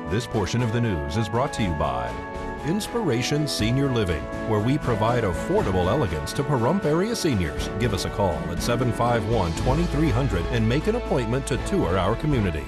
This portion of the news is brought to you by Inspiration Senior Living, where we provide affordable elegance to Pahrump area seniors. Give us a call at 751-2300 and make an appointment to tour our community.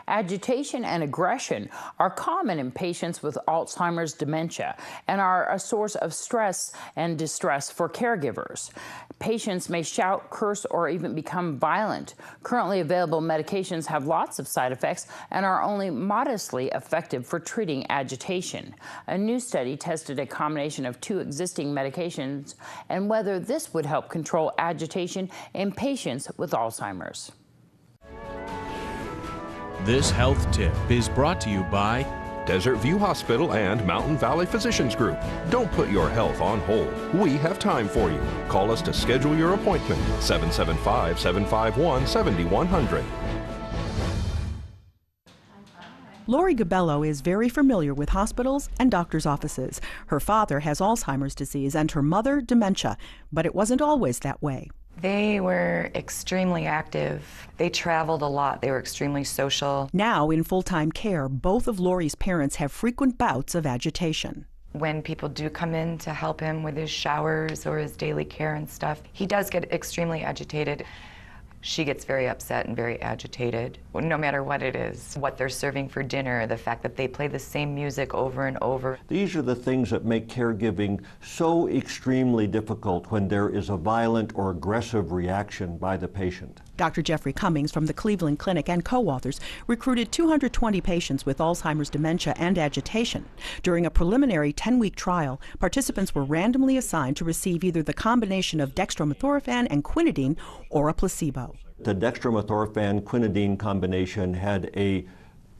Agitation and aggression are common in patients with Alzheimer's dementia and are a source of stress and distress for caregivers. Patients may shout, curse, or even become violent. Currently available medications have lots of side effects and are only modestly effective for treating agitation. A new study tested a combination of two existing medications and whether this would help control agitation in patients with Alzheimer's. This health tip is brought to you by Desert View Hospital and Mountain Valley Physicians Group. Don't put your health on hold. We have time for you. Call us to schedule your appointment. 775-751-7100. Lori Gabello is very familiar with hospitals and doctors' offices. Her father has Alzheimer's disease and her mother dementia, but it wasn't always that way. They were extremely active. They traveled a lot. They were extremely social. Now, in full-time care, both of Lori's parents have frequent bouts of agitation. When people do come in to help him with his showers or his daily care and stuff, he does get extremely agitated. She gets very upset and very agitated, no matter what it is, what they're serving for dinner, the fact that they play the same music over and over. These are the things that make caregiving so extremely difficult when there is a violent or aggressive reaction by the patient. Dr. Jeffrey Cummings from the Cleveland Clinic and co-authors recruited 220 patients with Alzheimer's dementia and agitation. During a preliminary 10-week trial, participants were randomly assigned to receive either the combination of dextromethorphan and quinidine or a placebo. The dextromethorphan-quinidine combination had a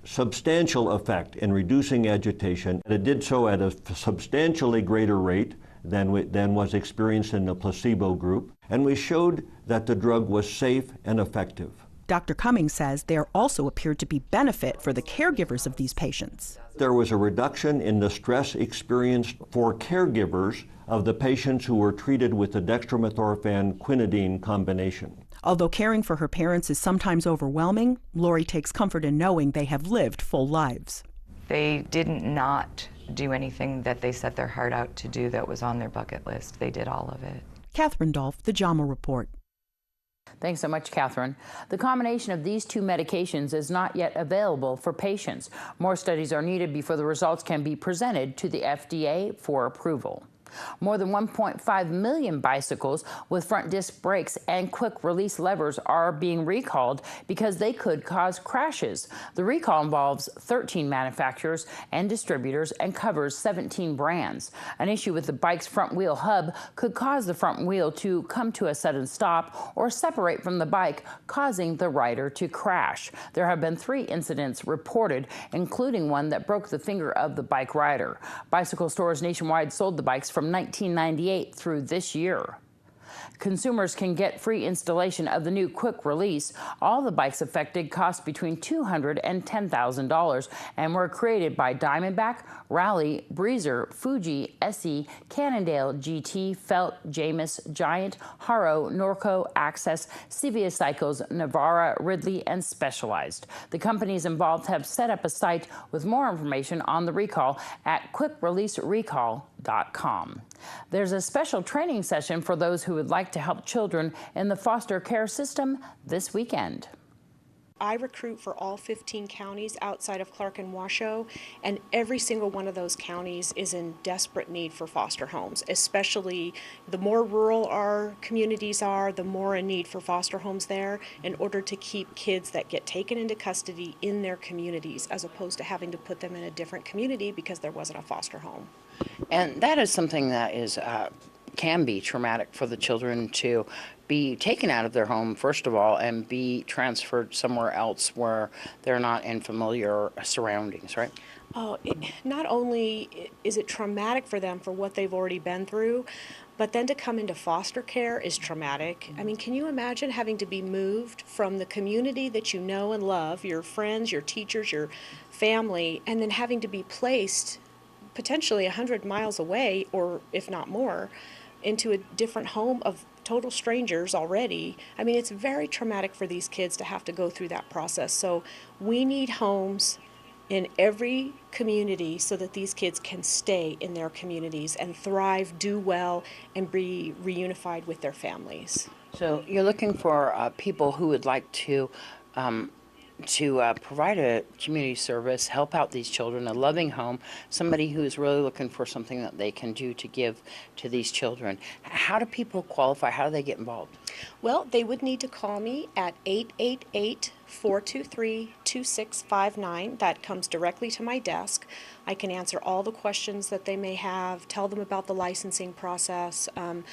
substantial effect in reducing agitation. It did so at a substantially greater rate than was experienced in the placebo group, and we showed that the drug was safe and effective. Dr. Cummings says there also appeared to be benefit for the caregivers of these patients. There was a reduction in the stress experienced for caregivers of the patients who were treated with the dextromethorphan-quinidine combination. Although caring for her parents is sometimes overwhelming, Lori takes comfort in knowing they have lived full lives. They didn't not do anything that they set their heart out to do that was on their bucket list. They did all of it. Catherine Dolph, The JAMA Report. Thanks so much, Catherine. The combination of these two medications is not yet available for patients. More studies are needed before the results can be presented to the FDA for approval. More than 1.5 million bicycles with front disc brakes and quick-release levers are being recalled because they could cause crashes. The recall involves 13 manufacturers and distributors and covers 17 brands. An issue with the bike's front wheel hub could cause the front wheel to come to a sudden stop or separate from the bike, causing the rider to crash. There have been 3 incidents reported, including one that broke the finger of the bike rider. Bicycle stores nationwide sold the bikes from 1998 through this year. Consumers can get free installation of the new quick release. All the bikes affected cost between $200 and $10,000 and were created by Diamondback, Rally, Breezer, Fuji, SE, Cannondale, GT, Felt, Jamis, Giant, Haro, Norco, Access, Cevia Cycles, Navara, Ridley, and Specialized. The companies involved have set up a site with more information on the recall at quickreleaserecall.com. There's a special training session for those who would like to help children in the foster care system this weekend. I recruit for all 15 counties outside of Clark and Washoe, and every single one of those counties is in desperate need for foster homes, especially the more rural our communities are, the more in need for foster homes there in order to keep kids that get taken into custody in their communities as opposed to having to put them in a different community because there wasn't a foster home. And that is something that is can be traumatic for the children to be taken out of their home, first of all, and be transferred somewhere else where they're not in familiar surroundings, right? Oh, not only is it traumatic for them for what they've already been through, but then to come into foster care is traumatic. I mean, can you imagine having to be moved from the community that you know and love, your friends, your teachers, your family, and then having to be placed potentially 100 miles away, or if not more, into a different home of total strangers already. I mean, it's very traumatic for these kids to have to go through that process. So we need homes in every community so that these kids can stay in their communities and thrive, do well, and be reunified with their families. So you're looking for people who would like to provide a community service, help out these children, a loving home, somebody who's really looking for something that they can do to give to these children. How do people qualify? How do they get involved? Well, they would need to call me at 888-423-2659. That comes directly to my desk. I can answer all the questions that they may have, tell them about the licensing process. I'm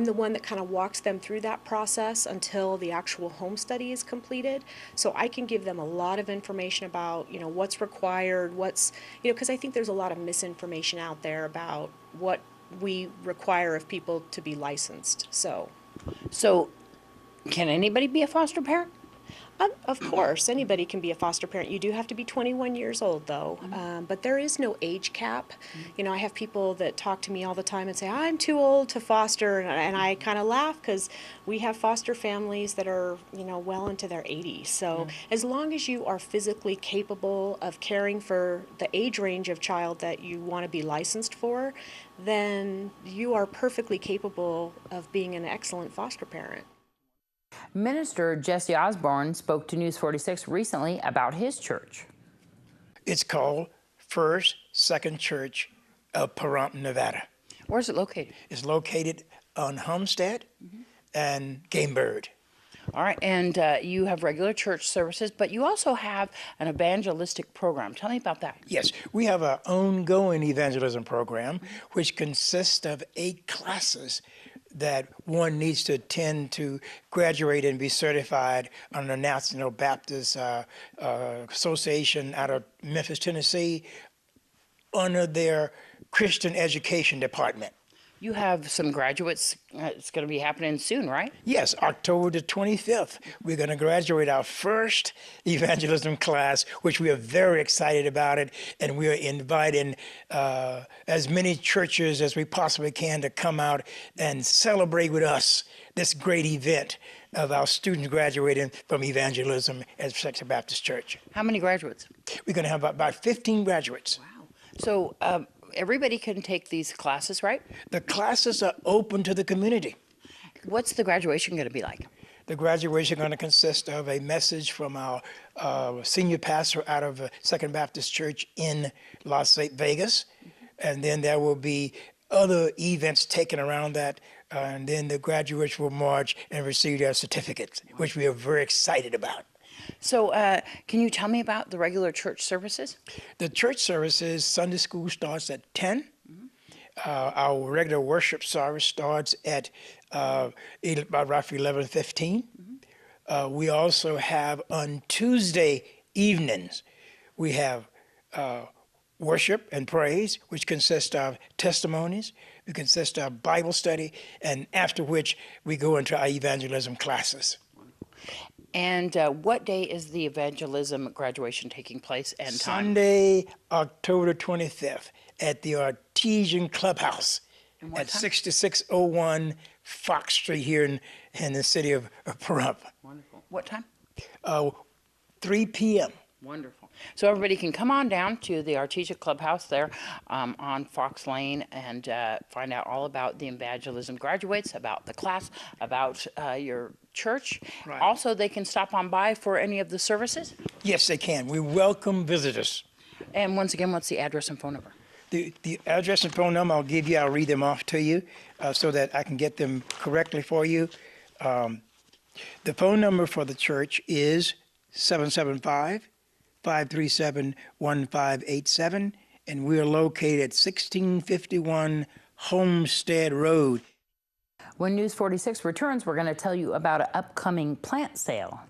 the one that kind of walks them through that process until the actual home study is completed. So I can give them a lot of information about, what's required, because I think there's a lot of misinformation out there about what we require of people to be licensed. So can anybody be a foster parent? Of course, anybody can be a foster parent. You do have to be 21 years old, though. But there is no age cap. I have people that talk to me all the time and say, I'm too old to foster. And I kind of laugh because we have foster families that are, well into their 80s. So as long as you are physically capable of caring for the age range of child that you want to be licensed for, then you are perfectly capable of being an excellent foster parent. Minister Jesse Osborne spoke to News 46 recently about his church. It's called First Second Church of Pahrump, Nevada. Where's it located? It's located on Homestead and Game Bird. All right, and you have regular church services, but you also have an evangelistic program. Tell me about that. Yes, we have an ongoing evangelism program, which consists of 8 classes that one needs to attend to graduate and be certified on the National Baptist Association out of Memphis, Tennessee, under their Christian Education Department. You have some graduates. It's going to be happening soon, right? Yes, October the 25th. We're going to graduate our first evangelism class, which we are very excited about it. And we are inviting as many churches as we possibly can to come out and celebrate with us this great event of our students graduating from evangelism at Second Baptist Church. How many graduates? We're going to have about 15 graduates. Wow. So everybody can take these classes, right? The classes are open to the community. What's the graduation going to be like? The graduation is going to consist of a message from our senior pastor out of Second Baptist Church in Las Vegas. And then there will be other events taken around that. And then the graduates will march and receive their certificates, which we are very excited about. So can you tell me about the regular church services? The church services, Sunday school starts at 10. Our regular worship service starts at about roughly 11:15. We also have on Tuesday evenings, we have worship and praise, which consists of testimonies, it consists of Bible study, and after which we go into our evangelism classes. And what day is the evangelism graduation taking place and time? Sunday, October 25th at the Artesian Clubhouse at 6601 Fox Street here in the city of Pahrump. Wonderful. What time? 3 p.m. Wonderful. So everybody can come on down to the Artesia Clubhouse there on Fox Lane and find out all about the evangelism graduates, about the class, about your church. Right. Also, they can stop on by for any of the services? Yes, they can. We welcome visitors. And once again, what's the address and phone number? The address and phone number I'll give you, I'll read them off to you so that I can get them correctly for you. The phone number for the church is 775-537-1587, and we are located at 1651 Homestead Road. When News 46 returns, we're going to tell you about an upcoming plant sale.